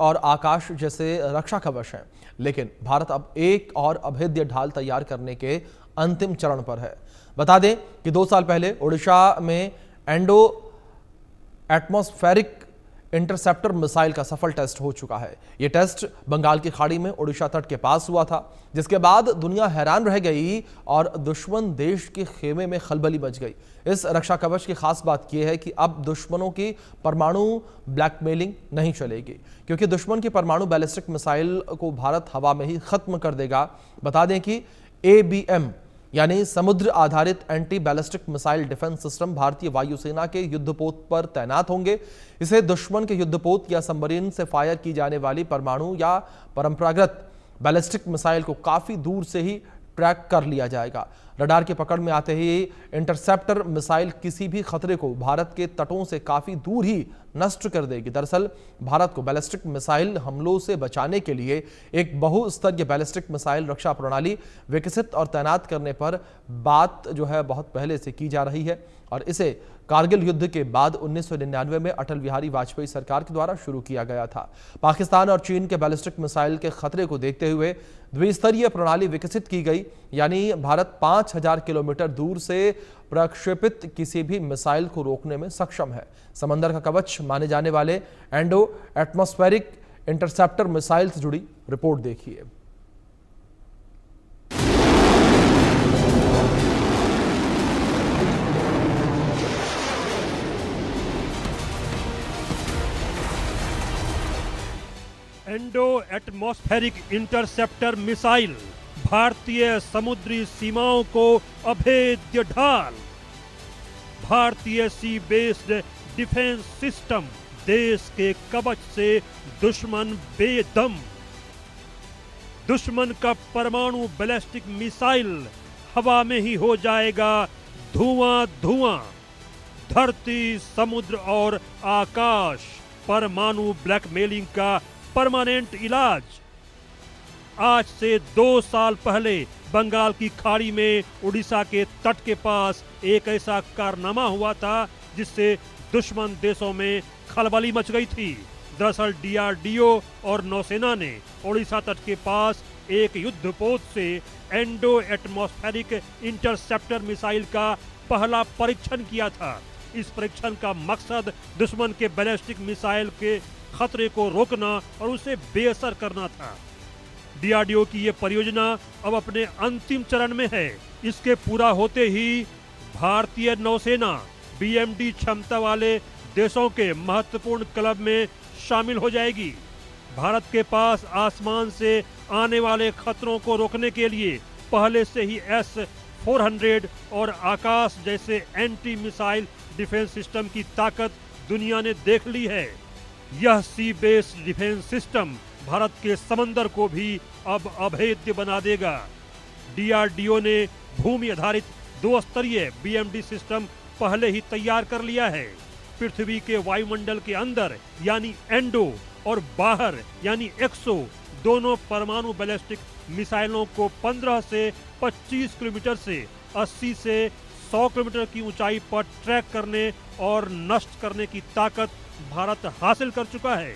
और आकाश जैसे रक्षा कवच हैं, लेकिन भारत अब एक और अभेद्य ढाल तैयार करने के अंतिम चरण पर है। बता दें कि 2 साल पहले ओडिशा में एंडो एटमॉस्फेरिक इंटरसेप्टर मिसाइल का सफल टेस्ट हो चुका है। यह टेस्ट बंगाल की खाड़ी में ओडिशा तट के पास हुआ था, जिसके बाद दुनिया हैरान रह गई और दुश्मन देश के खेमे में खलबली मच गई। इस रक्षा कवच की खास बात यह है कि अब दुश्मनों की परमाणु ब्लैकमेलिंग नहीं चलेगी, क्योंकि दुश्मन की परमाणु बैलिस्टिक मिसाइल को भारत हवा में ही खत्म कर देगा। बता दें कि ABM यानी समुद्र आधारित anti ballistic missile defence system भारतीय वायुसेना के युद्धपोत पर तैनात होंगे। इसे दुश्मन के युद्धपोत या सबमरीन से फायर की जाने वाली परमाणु या परंपरागत बैलिस्टिक मिसाइल को काफी दूर से ही ट्रैक कर लिया जाएगा। रडार की पकड़ में आते ही इंटरसेप्टर मिसाइल किसी भी खतरे को भारत के तटों से काफी दूर ही नष्ट कर देगी। दरअसल भारत को बैलिस्टिक मिसाइल हमलों से बचाने के लिए एक बहुस्तरीय बैलिस्टिक मिसाइल रक्षा प्रणाली विकसित और तैनात करने पर बात जो है बहुत पहले से की जा रही है, और इसे कारगिल युद्ध के बाद 1999 में अटल बिहारी वाजपेयी सरकार के द्वारा शुरू किया गया था। पाकिस्तान और चीन के बैलिस्टिक मिसाइल के खतरे को देखते हुए द्विस्तरीय प्रणाली विकसित की गई, यानी भारत 5000 किलोमीटर दूर से प्रक्षेपित किसी भी मिसाइल को रोकने में सक्षम है। समंदर का कवच माने जाने वाले एंडो एटमॉस्फेरिक इंटरसेप्टर मिसाइल से जुड़ी रिपोर्ट देखिए। एंडो एटमॉस्फेरिक इंटरसेप्टर मिसाइल भारतीय समुद्री सीमाओं को अभेद्य ढाल। भारतीय सी बेस्ड डिफेंस सिस्टम, देश के कवच से दुश्मन बेदम। दुश्मन का परमाणु बैलिस्टिक मिसाइल हवा में ही हो जाएगा धुआं धुआं। धरती, समुद्र और आकाश, परमाणु ब्लैकमेलिंग का परमानेंट इलाज। आज से 2 साल पहले बंगाल की खाड़ी में उड़ीसा के तट के पास एक ऐसा कारनामा हुआ था जिससे दुश्मन देशों में खलबली मच गई थी। दरअसल DRDO और नौसेना ने उड़ीसा तट के पास एक युद्धपोत से एंडो एटमॉस्फेरिक इंटरसेप्टर मिसाइल का पहला परीक्षण किया था। इस परीक्षण का मकसद दुश्मन के बैलिस्टिक मिसाइल के खतरे को रोकना और उसे बेअसर करना था। DRDO की यह परियोजना अब अपने अंतिम चरण में है। इसके पूरा होते ही भारतीय नौसेना BMD क्षमता वाले देशों के महत्वपूर्ण क्लब में शामिल हो जाएगी। भारत के पास आसमान से आने वाले खतरों को रोकने के लिए पहले से ही S-400 और आकाश जैसे एंटी मिसाइल डिफेंस सिस्टम की ताकत दुनिया ने देख ली है। यह सी बेस्ड डिफेंस सिस्टम भारत के समंदर को भी अब अभेद्य बना देगा। DRDO ने भूमि आधारित 2 स्तरीय BMD सिस्टम पहले ही तैयार कर लिया है। पृथ्वी के वायुमंडल के अंदर यानी एंडो और बाहर यानी एक्सो दोनों परमाणु बैलिस्टिक मिसाइलों को 15 से 25 किलोमीटर से 80 से 100 किलोमीटर की ऊंचाई पर ट्रैक करने और नष्ट करने की ताकत भारत हासिल कर चुका है।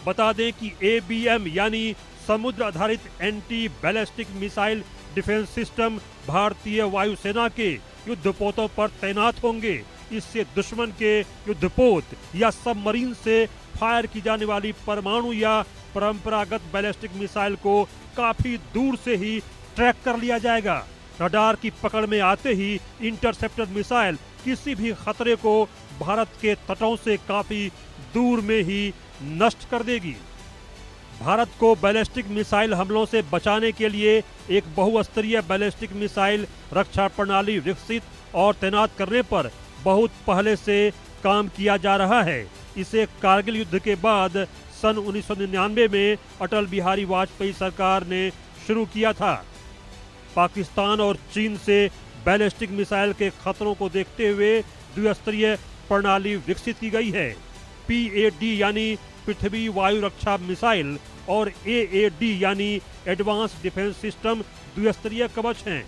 बता दें कि ABM यानी समुद्र आधारित anti ballistic missile defence system भारतीय वायुसेना के युद्धपोतों पर तैनात होंगे। इससे दुश्मन के युद्धपोत या सबमरीन से फायर की जाने वाली परमाणु या परंपरागत बैलिस्टिक मिसाइल को काफी दूर से ही ट्रैक कर लिया जाएगा। रडार की पकड़ में आते ही इंटरसेप्टर मिसाइल किसी भी खतरे को भारत के तटों से काफी दूर में ही नष्ट कर देगी। भारत को बैलिस्टिक मिसाइल हमलों से बचाने के लिए एक बहुस्तरीय बैलिस्टिक मिसाइल रक्षा प्रणाली विकसित और तैनात करने पर बहुत पहले से काम किया जा रहा है। इसे कारगिल युद्ध के बाद सन 1999 में अटल बिहारी वाजपेयी सरकार ने शुरू किया था। पाकिस्तान और चीन से बैलिस्टिक मिसाइल के खतरों को देखते हुए द्विस्तरीय प्रणाली विकसित की गई है। PAD यानी पृथ्वी वायु रक्षा मिसाइल और AAD यानी एडवांस डिफेंस सिस्टम द्विस्तरीय कवच हैं,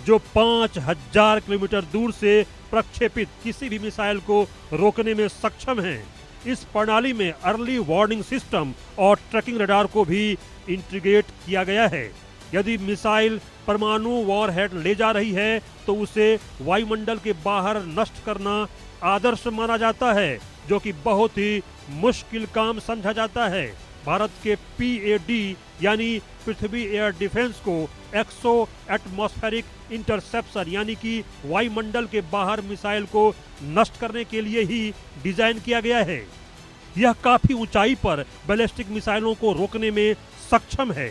जो 5000 किलोमीटर दूर से प्रक्षेपित किसी भी मिसाइल को रोकने में सक्षम हैं। इस प्रणाली में अर्ली वार्निंग सिस्टम और ट्रैकिंग रडार को भी इंटीग्रेट किया गया है। यदि मिसाइल परमाणु वॉरहेड ले जा रही है तो उसे वायुमंडल के बाहर नष्ट करना आदर्श माना जाता है, जो कि बहुत ही मुश्किल काम समझा जाता है। भारत के PAD यानी पृथ्वी एयर डिफेंस को एक्सो एटमॉस्फेरिक इंटरसेप्शन यानी कि वायुमंडल के बाहर मिसाइल को नष्ट करने के लिए ही डिजाइन किया गया है। यह काफी ऊंचाई पर बैलिस्टिक मिसाइलों को रोकने में सक्षम है।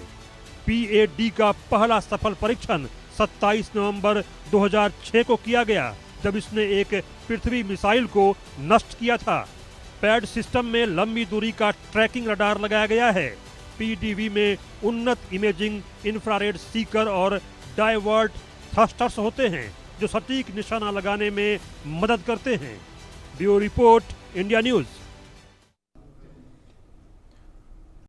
PAD का पहला सफल परीक्षण 27 नवंबर 2006 को किया गया, जब इसने एक पृथ्वी मिसाइल को नष्ट किया था। पैड सिस्टम में लंबी दूरी का ट्रैकिंग रडार लगाया गया है। PDV में उन्नत इमेजिंग, इंफ्रारेड सीकर और डाइवर्ट थ्रस्टर्स होते हैं, जो सटीक निशाना लगाने में मदद करते हैं। Bureau report, India news.